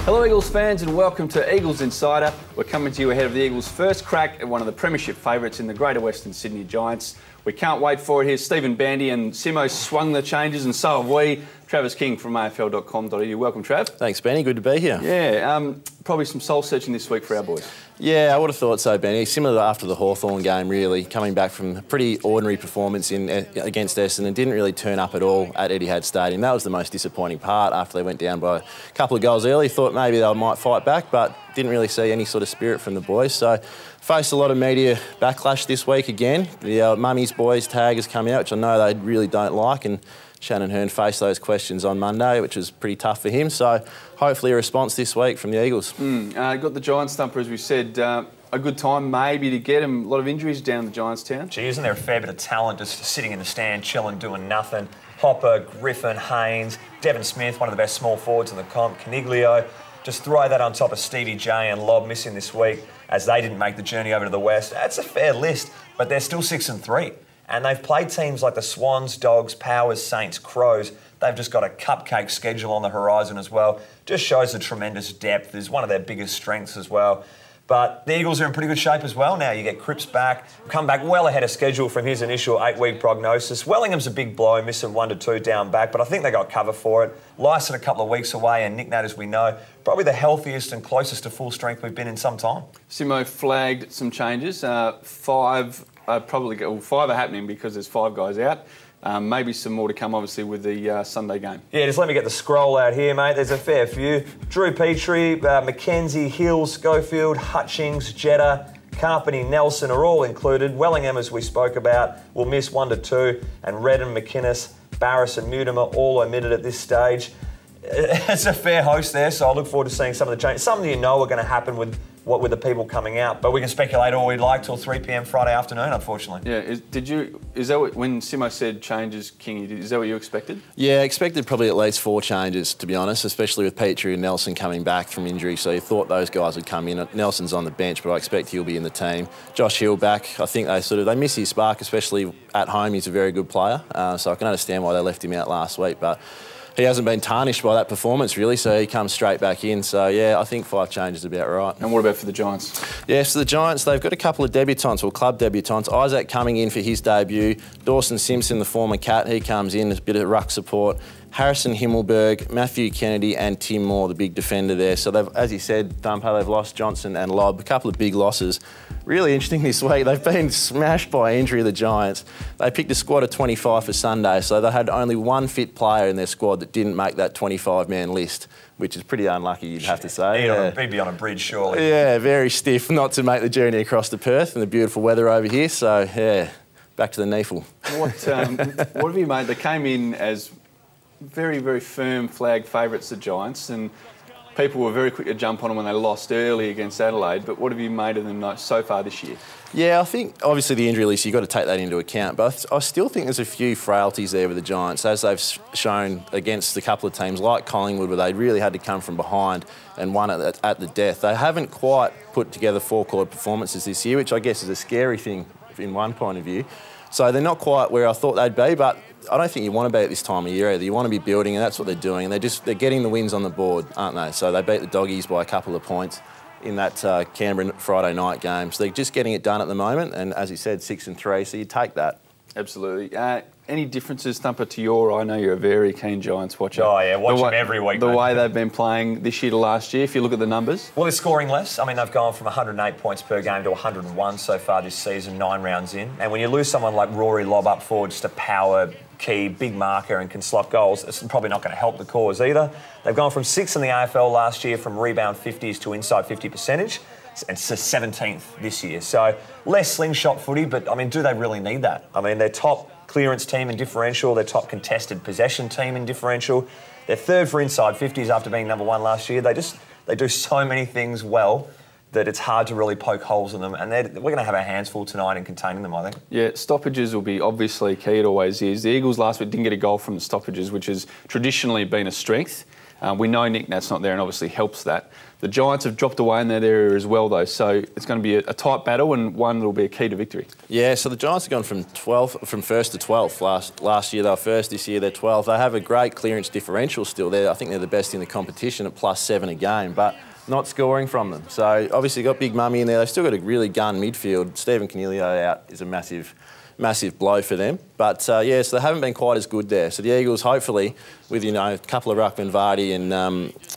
Hello Eagles fans and welcome to Eagles Insider. We're coming to you ahead of the Eagles' first crack at one of the premiership favourites in the Greater Western Sydney Giants. We can't wait for it. Here's Stephen Bandy and Simo swung the changes and so have we. Travis King from afl.com.au. Welcome, Trav. Thanks, Benny. Good to be here. Yeah, probably some soul-searching this week for our boys. Yeah, I would have thought so, Benny. Similar to after the Hawthorn game, really, coming back from a pretty ordinary performance against Essendon, didn't really turn up at all at Etihad Stadium. That was the most disappointing part after they went down by a couple of goals early. Thought maybe they might fight back, but didn't really see any sort of spirit from the boys. So faced a lot of media backlash this week again. The Mummies boys tag has come out, which I know they really don't like, and Shannon Hurn faced those questions on Monday, which was pretty tough for him. So hopefully a response this week from the Eagles. Got the Giants thumper, as we said. A good time maybe to get him. A lot of injuries down the Giants town. Gee, isn't there a fair bit of talent just sitting in the stand, chilling, doing nothing? Hopper, Griffin, Haynes, Devon Smith, one of the best small forwards in the comp, Caniglio. Just throw that on top of Stevie J and Lobb missing this week as they didn't make the journey over to the West. That's a fair list, but they're still 6-3. And they've played teams like the Swans, Dogs, Powers, Saints, Crows. They've just got a cupcake schedule on the horizon as well. Just shows the tremendous depth. Is one of their biggest strengths as well. But the Eagles are in pretty good shape as well now. You get Cripps back, come back well ahead of schedule from his initial 8-week prognosis. Wellingham's a big blow, missing 1 to 2 down back, but I think they got cover for it. Lyson a couple of weeks away, and Nick Nat, as we know, probably the healthiest and closest to full strength we've been in some time. Simo flagged some changes. Five are happening because there's 5 guys out. Maybe some more to come, obviously, with the Sunday game. Yeah, just let me get the scroll out here, mate. There's a fair few. Drew Petrie, McKenzie, Hill, Schofield, Hutchings, Jetta, Carpenter, Nelson are all included. Wellingham, as we spoke about, will miss 1 to 2. And Redden, McInnes, Barris and Mutimer all omitted at this stage. It's a fair host there, so I look forward to seeing some of the changes. Some of you know are going to happen with the people coming out, but we can speculate all we'd like till 3 p.m. Friday afternoon, unfortunately. Yeah, is that what, when Simo said changes, King, is that what you expected? Yeah, expected probably at least 4 changes, to be honest, especially with Petrie and Nelson coming back from injury. So you thought those guys would come in. Nelson's on the bench, but I expect he'll be in the team. Josh Hill back. I think they miss his spark, especially at home. He's a very good player, so I can understand why they left him out last week, but he hasn't been tarnished by that performance, really, so he comes straight back in. So, yeah, I think 5 changes is about right. And what about for the Giants? Yeah, so the Giants, they've got a couple of debutants, or club debutants. Isaac coming in for his debut. Dawson Simpson, the former Cat, he comes in as a bit of ruck support. Harrison Himmelberg, Matthew Kennedy and Tim Moore, the big defender there. So, as you said, Thumper, they've lost Johnson and Lobb, a couple of big losses. Really interesting this week. They've been smashed by injury, the Giants. They picked a squad of 25 for Sunday, so they had only 1 fit player in their squad that didn't make that 25-man list, which is pretty unlucky, you'd have to say. He'd be on a bridge, surely. Yeah, very stiff not to make the journey across to Perth and the beautiful weather over here. So, yeah, back to the Neefle. What have you made? They came in as very, very firm flag favourites, the Giants, and people were very quick to jump on them when they lost early against Adelaide. But what have you made of them so far this year? Yeah, I think obviously the injury list, you've got to take that into account. But I still think there's a few frailties there with the Giants, as they've shown against a couple of teams like Collingwood, where they really had to come from behind and won at the death. They haven't quite put together 4-quarter performances this year, which I guess is a scary thing in one point of view. So they're not quite where I thought they'd be, but I don't think you want to be at this time of year either. You want to be building, and that's what they're doing. And they're getting the wins on the board, aren't they? So they beat the Doggies by a couple of points in that Canberra Friday night game. So they're just getting it done at the moment, and as you said, 6-3, so you take that. Absolutely. Any differences, Thumper, to your... I know you're a very keen Giants watcher. Oh, yeah, watch them every week. The way they've been playing this year to last year, if you look at the numbers. Well, they're scoring less. I mean, they've gone from 108 points per game to 101 so far this season, 9 rounds in. And when you lose someone like Rory Lobb up forward, just a power key, big marker and can slot goals, it's probably not going to help the cause either. They've gone from 6th in the AFL last year from rebound 50s to inside 50 percentage. And it's 17th this year. So less slingshot footy, but, I mean, do they really need that? I mean, they're top clearance team in differential, their top contested possession team in differential. They're 3rd for inside 50s after being number 1 last year. They do so many things well that it's hard to really poke holes in them, and we're going to have our hands full tonight in containing them, I think. Yeah, stoppages will be obviously key. It always is. The Eagles last week didn't get a goal from the stoppages, which has traditionally been a strength. We know Nick Nat's not there and obviously helps that. The Giants have dropped away in that area as well, though, so it's going to be a tight battle and one that will be a key to victory. Yeah, so the Giants have gone from first to 12th. Last year they were first, this year they're 12th. They have a great clearance differential still there. I think they're the best in the competition at +7 a game, but not scoring from them. So obviously got Big Mummy in there. They've still got a really gun midfield. Stephen Coniglio out is a massive blow for them. But yeah, so they haven't been quite as good there. So the Eagles, hopefully, with a couple of ruckman Vardy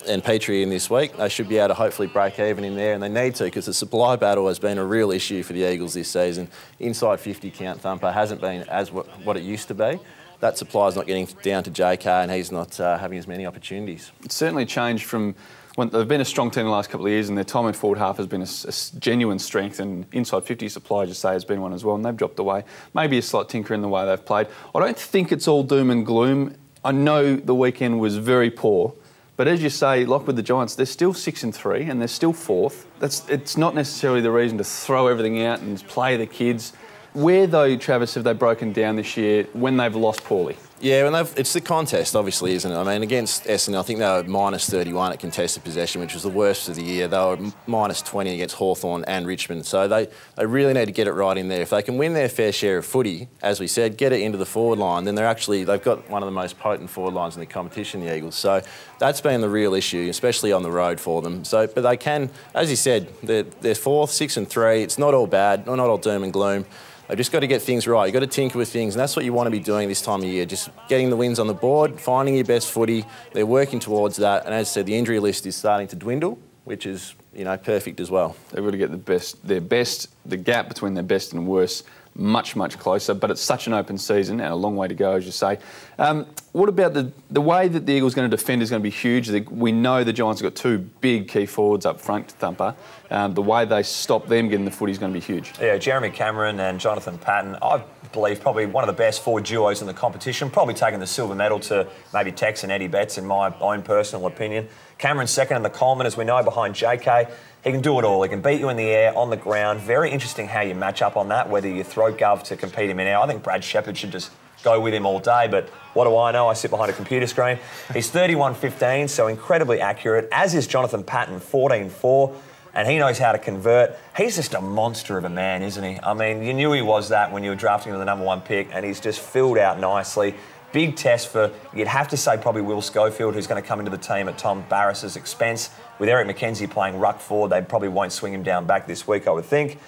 and Petrie in this week, they should be able to hopefully break even in there, and they need to, because the supply battle has been a real issue for the Eagles this season. Inside 50 count thumper hasn't been as what it used to be. That supply's not getting down to JK, and he's not having as many opportunities. It's certainly changed from when they've been a strong team the last couple of years, and their time in forward half has been a genuine strength, and inside 50 supply, just say, has been one as well, and they've dropped away. Maybe a slight tinker in the way they've played. I don't think it's all doom and gloom. I know the weekend was very poor, but as you say, like with the Giants, they're still 6-3 and they're still 4th. It's not necessarily the reason to throw everything out and play the kids. Where, though, Travis, have they broken down this year when they've lost poorly? Yeah, it's the contest, obviously, isn't it? I mean, against Essendon, I think they were -31 at contested possession, which was the worst of the year. They were -20 against Hawthorn and Richmond. So they really need to get it right in there. If they can win their fair share of footy, as we said, get it into the forward line, then they've got one of the most potent forward lines in the competition, the Eagles. So that's been the real issue, especially on the road for them. So, but they can, as you said, they're 4th, 6-3. It's not all bad, not all doom and gloom. They've just got to get things right. You've got to tinker with things, and that's what you want to be doing this time of year, just getting the wins on the board, finding your best footy. They're working towards that, and as I said, the injury list is starting to dwindle, which is, perfect as well. They've got to get the gap between their best and worst much, much closer, but it's such an open season and a long way to go, as you say. What about the way that the Eagles are going to defend is going to be huge. We know the Giants have got 2 big key forwards up front to Thumper. The way they stop them getting the footy is going to be huge. Yeah, Jeremy Cameron and Jonathan Patton, I believe probably one of the best forward duos in the competition, probably taking the silver medal to maybe Tex and Eddie Betts, in my own personal opinion. Cameron's second in the Coleman, as we know, behind JK. He can do it all. He can beat you in the air, on the ground. Very interesting how you match up on that, whether you throw Gov to compete him in air. I think Brad Shepherd should just go with him all day, but what do I know? I sit behind a computer screen. He's 31-15, so incredibly accurate, as is Jonathan Patton, 14-4, and he knows how to convert. He's just a monster of a man, isn't he? I mean, you knew he was that when you were drafting him with the #1 pick, and he's just filled out nicely. Big test for, you'd have to say, probably Will Schofield, who's going to come into the team at Tom Barris's expense. With Eric McKenzie playing ruck forward, they probably won't swing him down back this week, I would think.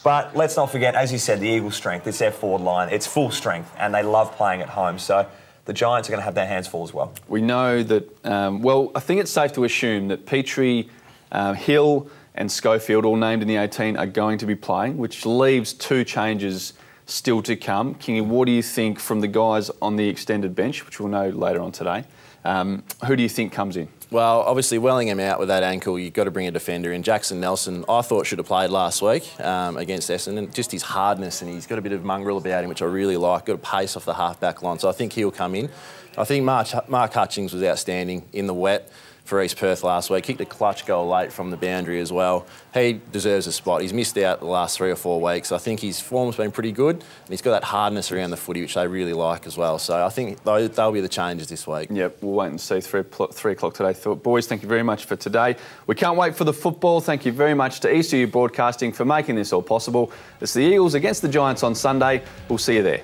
But let's not forget, as you said, the Eagles' strength. It's their forward line. It's full strength, and they love playing at home. So the Giants are going to have their hands full as well. We know that, I think it's safe to assume that Petrie, Hill and Schofield, all named in the 18, are going to be playing, which leaves 2 changes still to come. Kingy, what do you think from the guys on the extended bench, which we'll know later on today? Who do you think comes in? Well, obviously, Wellingham out with that ankle, you've got to bring a defender in. Jackson Nelson, I thought, should have played last week against Essendon. Just his hardness, and he's got a bit of mongrel about him, which I really like. Got a pace off the half-back line, so I think he'll come in. I think Mark Hutchings was outstanding in the wet for East Perth last week. Kicked a clutch goal late from the boundary as well. He deserves a spot. He's missed out the last 3 or 4 weeks. I think his form's been pretty good, and he's got that hardness around the footy, which they really like as well. So I think they'll be the changes this week. Yep, we'll wait and see. 3 o'clock today. Boys, thank you very much for today. We can't wait for the football. Thank you very much to ECU Broadcasting for making this all possible. It's the Eagles against the Giants on Sunday. We'll see you there.